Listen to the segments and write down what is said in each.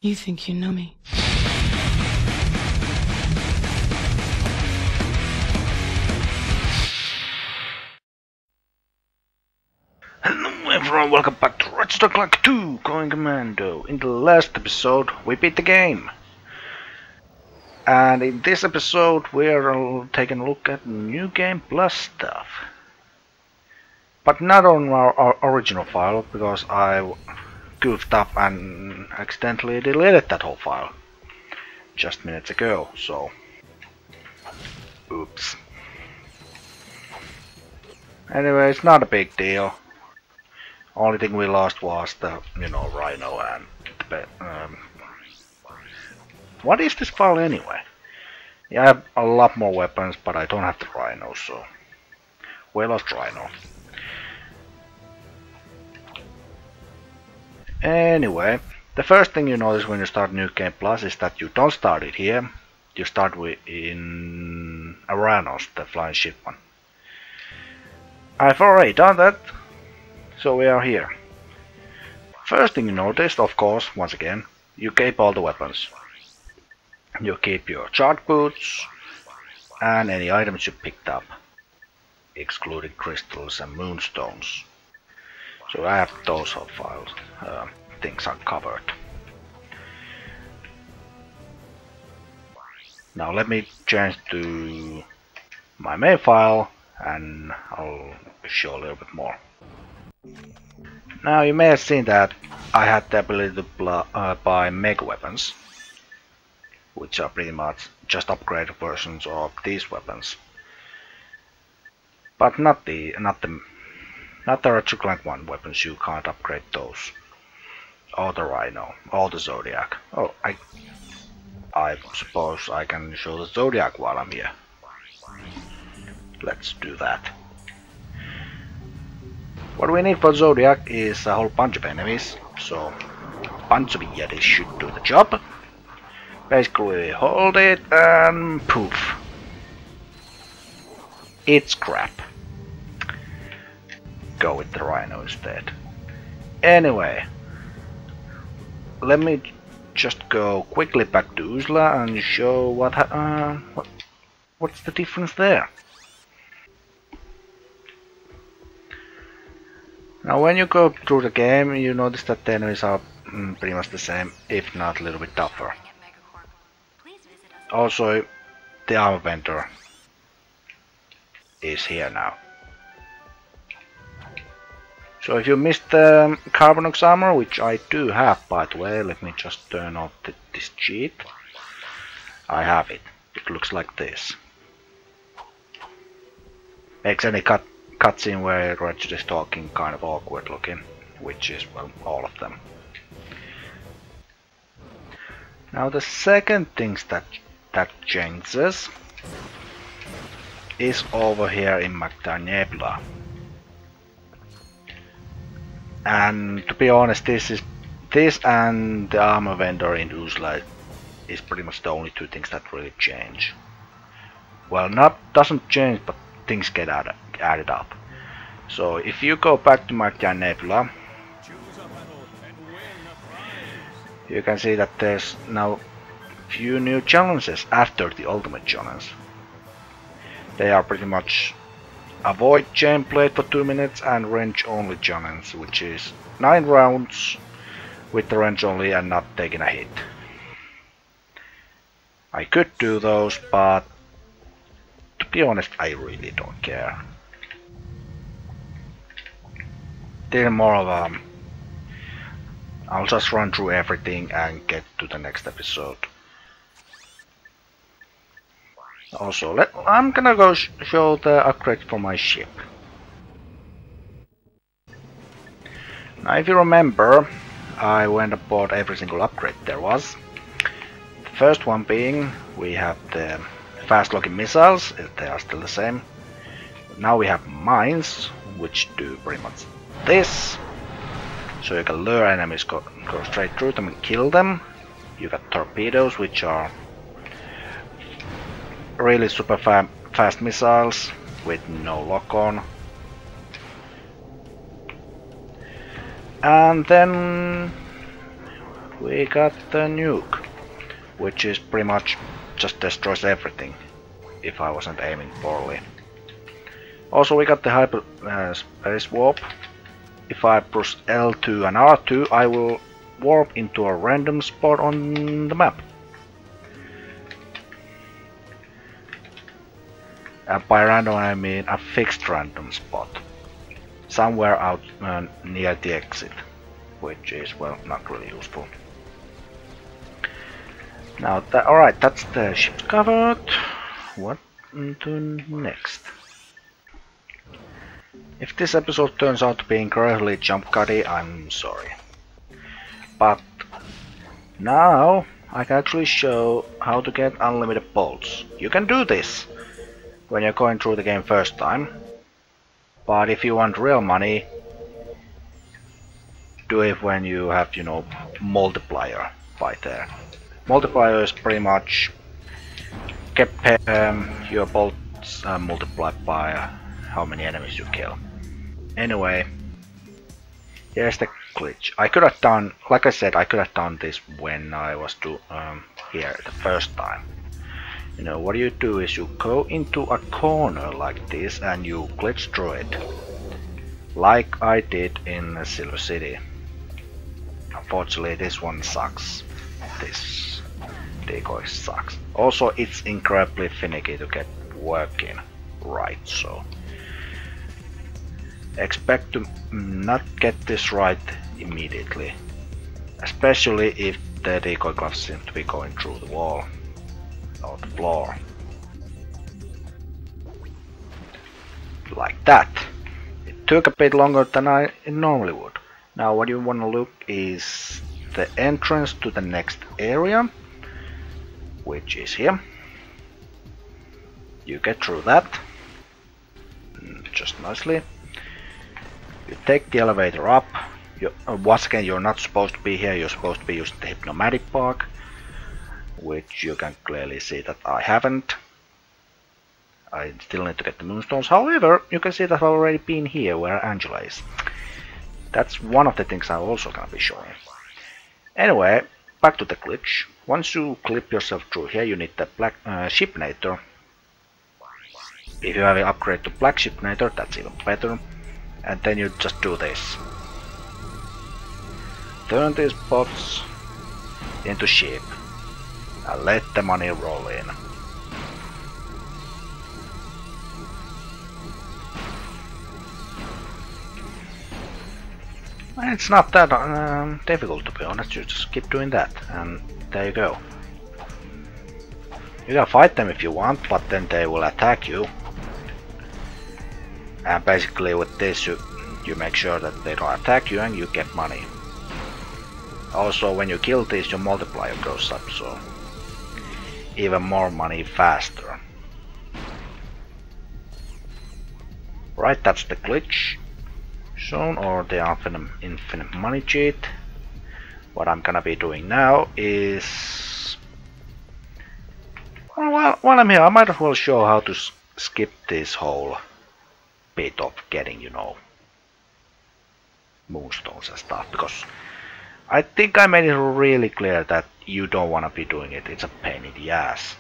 You think you know me? Hello everyone, welcome back to Ratchet Clank 2 Going Commando. In the last episode we beat the game. And in this episode we are taking a look at New Game Plus stuff. But not on our original file, because I goofed up and accidentally deleted that whole file just minutes ago, so oops. Anyway, it's not a big deal. Only thing we lost was the, Rhino and the, what is this file anyway? Yeah, I have a lot more weapons, but I don't have the Rhino, so we lost Rhino. Anyway, the first thing you notice when you start New Game Plus is that you don't start it here. You start in Aranos, the flying ship one. I've already done that, so we are here. First thing you notice, of course, once again, you keep all the weapons. You keep your charge boots and any items you picked up, excluding crystals and moonstones. So I have those whole files. Things are covered. Now let me change to my main file and I'll show a little bit more. Now you may have seen that I had the ability to buy mega weapons, which are pretty much just upgraded versions of these weapons, but not the Ratchet Clank 1 weapons. You can't upgrade those, or the Rhino, or the Zodiac. Oh, I suppose I can show the Zodiac while I'm here. Let's do that. What we need for Zodiac is a whole bunch of enemies, so a bunch of Yetis should do the job. Basically hold it and poof. It's crap. Go with the Rhino instead. Anyway, let me just go quickly back to Usla and show what's the difference there. Now when you go through the game, you notice that the enemies are pretty much the same, if not a little bit tougher. Also, the armor vendor is here now. So if you missed the Carbon armor, which I do have by the way, let me just turn off this cheat. I have it. It looks like this. Makes any cutscene where Ratchet is talking kind of awkward looking, which is, well, all of them. Now the second thing that changes is over here in Magdar Nebula. And to be honest, this and the armor vendor in Usla is pretty much the only two things that really change. Well, doesn't change, but things get added up. So if you go back to Magdar Nebula, you can see that there's now few new challenges after the ultimate challenge. They are pretty much avoid chain plate for 2 minutes and range only challenge, which is 9 rounds with the range only and not taking a hit. I could do those, but to be honest, I really don't care. They're more of a I'll just run through everything and get to the next episode. Also, I'm gonna go show the upgrade for my ship. Now if you remember, I went and bought every single upgrade there was. The first one being, we have the fast locking missiles, they are still the same. Now we have mines, which do pretty much this. So you can lure enemies, go straight through them and kill them. You got torpedoes, which are really super fast missiles with no lock-on. And then we got the nuke, which is pretty much just destroys everything if I wasn't aiming poorly. Also we got the hyper space warp. If I push L2 and R2 I will warp into a random spot on the map. And by random I mean a fixed random spot. Somewhere out near the exit. Which is, well, not really useful. Now, alright, that's the ship covered. What to next? If this episode turns out to be incredibly jump cutty, I'm sorry. But now I can actually show how to get unlimited bolts. You can do this when you're going through the game first time. But if you want real money, do it when you have, you know, multiplier by there. Multiplier is pretty much get your bolts multiplied by how many enemies you kill. Anyway, here's the glitch. I could have done, like I said, I could have done this when I was here the first time. You know, what you do is you go into a corner like this and you glitch through it. Like I did in Silver City. Unfortunately this one sucks. This decoy sucks. Also it's incredibly finicky to get working right, so expect to not get this right immediately. Especially if the decoy gloves seem to be going through the wall or the floor. Like that. It took a bit longer than it normally would. Now what you want to look is the entrance to the next area, which is here. You get through that just nicely. You take the elevator up. Once again, you're not supposed to be here, you're supposed to be using the Hypnomatic Park, which you can clearly see that I haven't. I still need to get the Moonstones. However, you can see that I've already been here where Angela is. That's one of the things I'm also gonna be showing. Anyway, back to the glitch. Once you clip yourself through here, you need the black Shipnator. If you have an upgrade to Black Shipnator, that's even better. And then you just do this. Turn these bots into ship and let the money roll in. It's not that difficult, to be honest. You just keep doing that and there you go. You can fight them if you want, but then they will attack you. And basically with this you make sure that they don't attack you and you get money. Also when you kill these your multiplier goes up, so even more money faster. Right, that's the glitch zone or the infinite money cheat. What I'm gonna be doing now is, well, while I'm here I might as well show how to skip this whole bit of getting, you know, moonstones and stuff, because I think I made it really clear that you don't want to be doing it. It's a pain in the ass.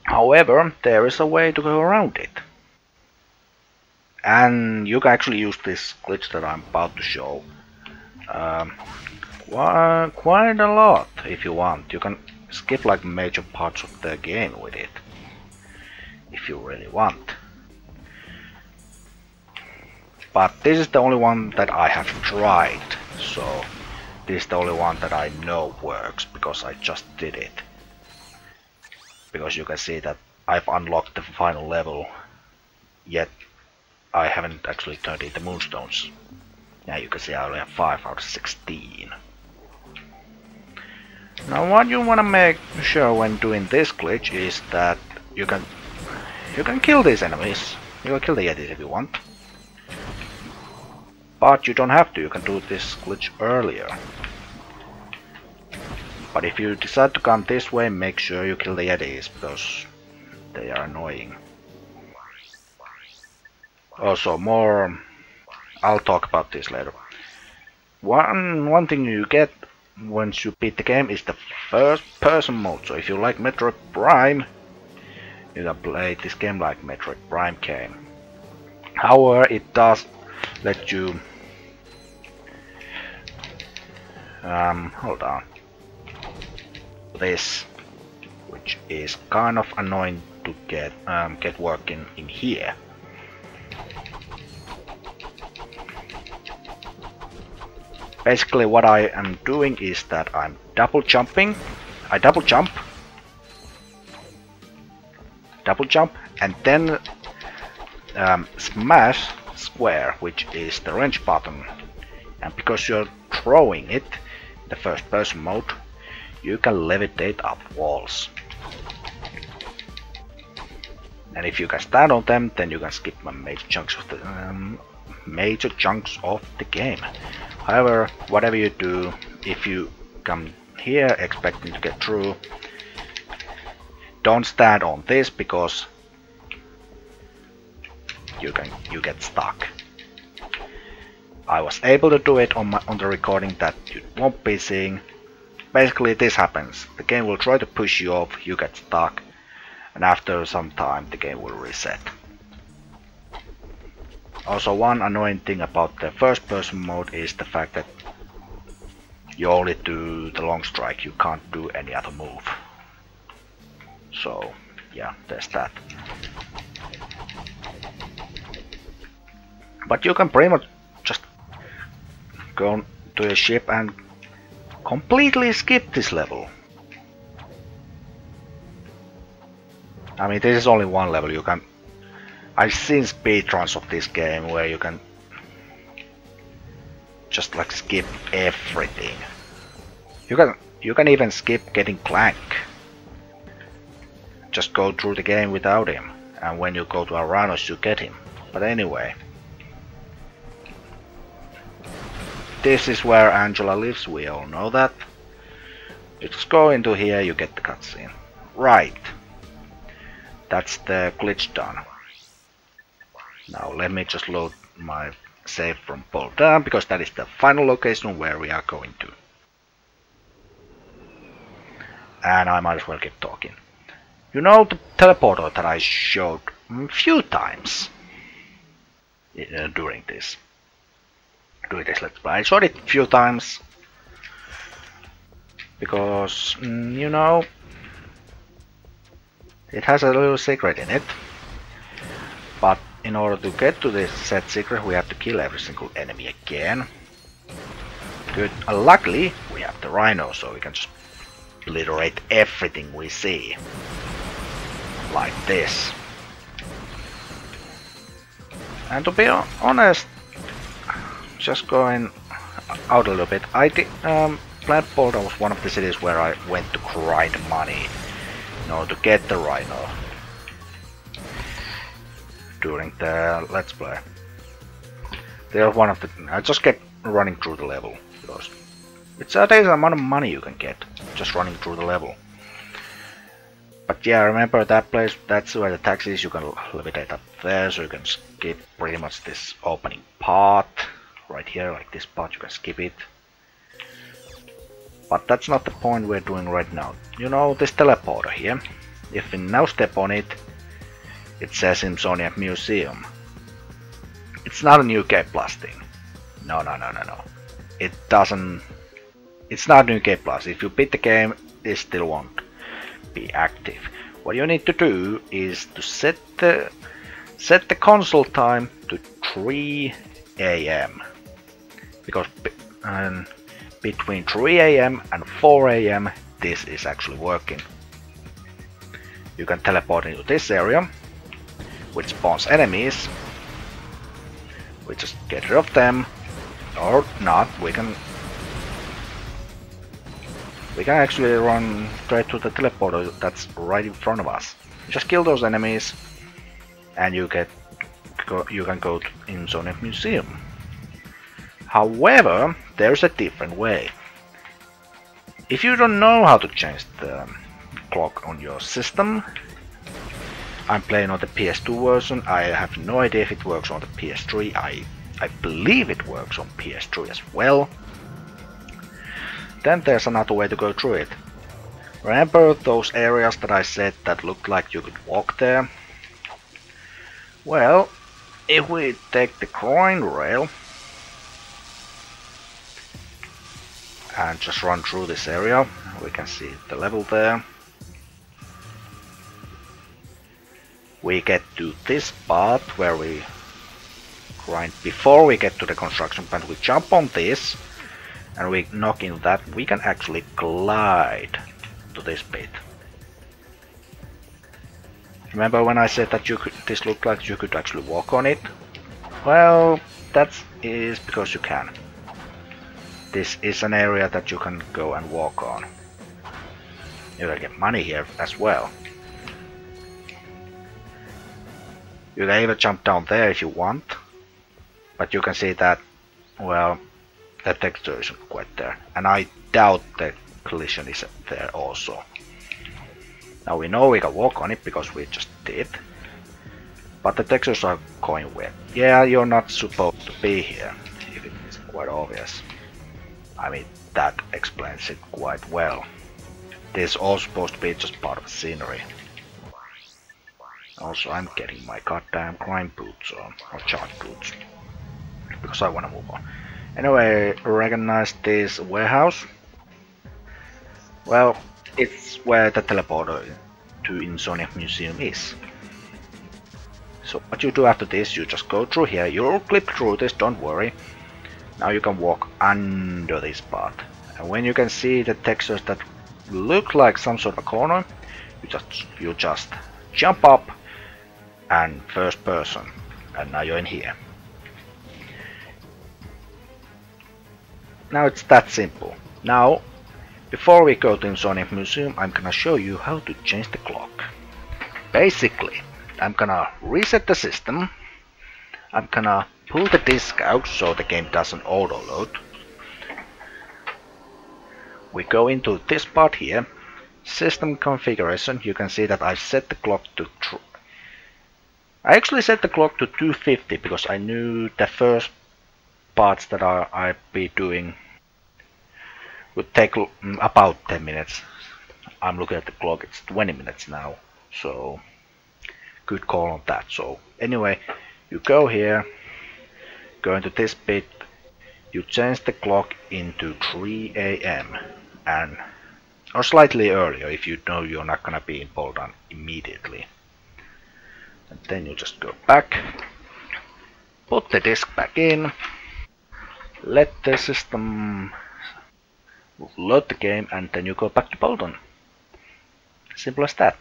However, there is a way to go around it. And you can actually use this glitch that I'm about to show quite a lot if you want. You can skip like major parts of the game with it if you really want. But this is the only one that I have tried, so this is the only one that I know works because I just did it. Because you can see that I've unlocked the final level, yet I haven't actually turned in the moonstones. Now you can see I only have 5 out of 16. Now what you want to make sure when doing this glitch is that you can kill these enemies. You can kill the Yetis if you want. But you don't have to, you can do this glitch earlier. But if you decide to come this way, make sure you kill the Yetis, because they are annoying. Also more, I'll talk about this later. One thing you get once you beat the game is the first person mode. So if you like Metroid Prime, you can play this game like Metroid Prime game. However, it does let you hold on, this, which is kind of annoying to get working in here. Basically what I am doing is that I'm double jumping. I double jump, and then smash square, which is the wrench button. And because you're throwing it, the first person mode, you can levitate up walls. And if you can stand on them, then you can skip major chunks of the game. However, whatever you do, if you come here expecting to get through, don't stand on this because you get stuck. I was able to do it on the recording that you won't be seeing. Basically, this happens. The game will try to push you off, you get stuck, and after some time the game will reset. Also, one annoying thing about the first person mode is the fact that you only do the long strike, you can't do any other move. So yeah, there's that. But you can pretty much just go to a ship and completely skip this level. I mean, this is only one level. You can. I've seen speedruns of this game where you can just like skip everything. You can even skip getting Clank. Just go through the game without him, and when you go to Aranos you get him. But anyway, this is where Angela lives, we all know that. You just go into here, you get the cutscene. Right. That's the glitch done. Now let me just load my save from Polder, because that is the final location where we are going to. And I might as well keep talking. You know the teleporter that I showed a few times during this let's play. I showed it a few times because you know, it has a little secret in it. But in order to get to this said secret, we have to kill every single enemy again. Good. Luckily, we have the rhino, so we can just obliterate everything we see. Like this. And to be honest, just going out a little bit, I think Planet Boulder was one of the cities where I went to grind money, you know, to get the rhino during the Let's Play. They're one of the. I just kept running through the level because it's a decent amount of money you can get just running through the level. But yeah, remember that place, that's where the taxi is. You can levitate up there, so you can skip pretty much this opening part. Right here, like this part, you can skip it. But that's not the point we're doing right now. You know this teleporter here? If we now step on it, it says Insomniac Museum. It's not a UK Plus thing. No. It doesn't. It's not UK Plus. If you beat the game, it still won't be active. What you need to do is to set the console time to 3 AM. Because between 3 AM and 4 AM this is actually working. You can teleport into this area, which spawns enemies. We just get rid of them, or not. We can actually run straight to the teleporter that's right in front of us. Just kill those enemies, and you can go to Insomniac Museum. However, there's a different way. If you don't know how to change the clock on your system, I'm playing on the PS2 version. I have no idea if it works on the PS3. I believe it works on PS3 as well. then there's another way to go through it. Remember those areas that I said that looked like you could walk there? Well, if we take the groin rail and just run through this area, we can see the level there. We get to this part where we grind before we get to the construction plant. We jump on this and we knock in that. We can actually glide to this bit. Remember when I said that this looked like you could actually walk on it? Well, that is because you can. This is an area that you can go and walk on. You can get money here as well. You can even jump down there if you want, but you can see that, well, the texture isn't quite there, and I doubt the collision is there also. Now we know we can walk on it because we just did, but the textures are going wet. Yeah, you're not supposed to be here, if it is quite obvious. I mean, that explains it quite well. This is all supposed to be just part of the scenery. Also, I'm getting my goddamn crime boots on, or charge boots, because I want to move on. Anyway, recognize this warehouse. Well, it's where the teleporter to Insomniac Museum is. So what you do after this, you just go through here. You'll clip through this, don't worry. Now you can walk under this part. And when you can see the textures that look like some sort of a corner, you just jump up and first person, and now you're in here. Now it's that simple. Now, before we go to Insomniac Museum, I'm gonna show you how to change the clock. Basically, I'm gonna reset the system. I'm gonna pull the disk out so the game doesn't auto-load. We go into this part here, system configuration. You can see that I've set the clock to I actually set the clock to 250 because I knew the first parts that I'd be doing would take about 10 minutes. I'm looking at the clock, it's 20 minutes now, so good call on that. So anyway, you go here, go into this bit, you change the clock into 3 AM and or slightly earlier if you know you're not gonna be in Boldan immediately. And then you just go back, put the disk back in, let the system load the game, and then you go back to Boldan. Simple as that.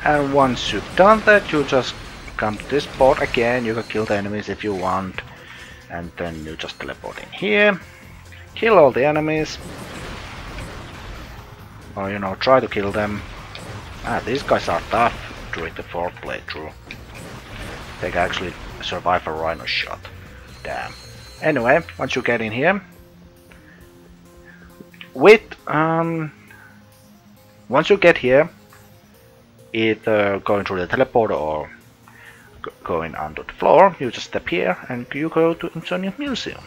And once you've done that, you just come to this port again. You can kill the enemies if you want, and then you just teleport in here, kill all the enemies, or you know, try to kill them. These guys are tough during the fourth playthrough. They can actually survive a rhino shot. Damn. Anyway, once you get in here, with once you get here, either going through the teleporter or going under the floor, you just step here and you go to Insomniac Museum.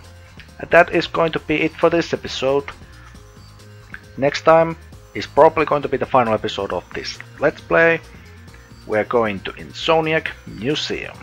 And that is going to be it for this episode. Next time is probably going to be the final episode of this Let's Play. We're going to Insomniac Museum.